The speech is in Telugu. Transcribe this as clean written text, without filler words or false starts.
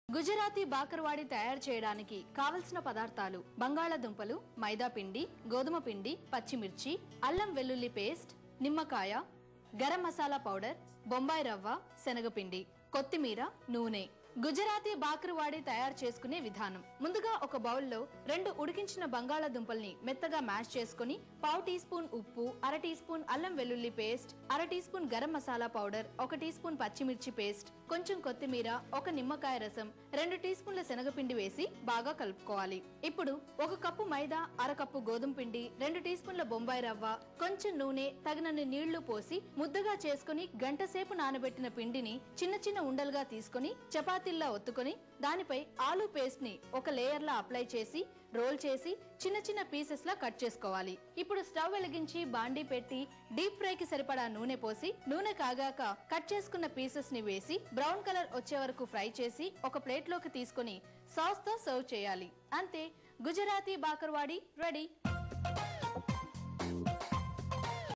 గుజరాతీ బాకర్వాడి తయారు చేయడానికి కావలసిన పదార్థాలు బంగాళాదుంపలు, మైదా పిండి, గోధుమ పిండి, పచ్చిమిర్చి, అల్లం వెల్లుల్లి పేస్ట్, నిమ్మకాయ, గరం మసాలా పౌడర్, బొంబాయి రవ్వ, శనగపిండి, కొత్తిమీర, నూనె. గుజరాతీ బాకర్వాడి తయారు చేసుకునే విధానం. ముందుగా ఒక బౌల్లో 2 ఉడికించిన బంగాళాదుంపల్ని మెత్తగా మ్యాష్ చేసుకుని పావు టీ స్పూన్ ఉప్పు, అర టీ స్పూన్ అల్లం వెల్లుల్లి పేస్ట్, అర teaspoon garam masala powder, 1 teaspoon పచ్చిమిర్చి పేస్ట్, కొంచెం కొత్తిమీర, 1 నిమ్మకాయ రసం, 2 టీ స్పూన్ల శనగపిండి వేసి బాగా కలుపుకోవాలి. ఇప్పుడు 1 కప్పు మైదా, అర కప్పు గోధుమ పిండి, 2 టీ స్పూన్ల బొంబాయి రవ్వ, కొంచెం నూనె, తగినన్ని నీళ్లు పోసి ముద్దగా చేసుకుని గంట సేపు నానబెట్టిన పిండిని చిన్న చిన్న ఉండలుగా తీసుకుని చపాతీల్లా ఒత్తుకొని దానిపై ఆలూ పేస్ట్ ని ఒక లేయర్ లా అప్లై చేసి రోల్ చేసి చిన్న చిన్న పీసెస్ లా కట్ చేసుకోవాలి. ఇప్పుడు స్టవ్ వెలిగించి బాండీ పెట్టి డీప్ ఫ్రై కి సరిపడా నూనె పోసి నూనె కాగాక కట్ చేసుకున్న పీసెస్ ని వేసి బ్రౌన్ కలర్ వచ్చే వరకు ఫ్రై చేసి ఒక ప్లేట్ లోకి తీసుకుని సాస్ తో సర్వ్ చేయాలి. అంతే, గుజరాతీ బాకర్వాడి రెడీ.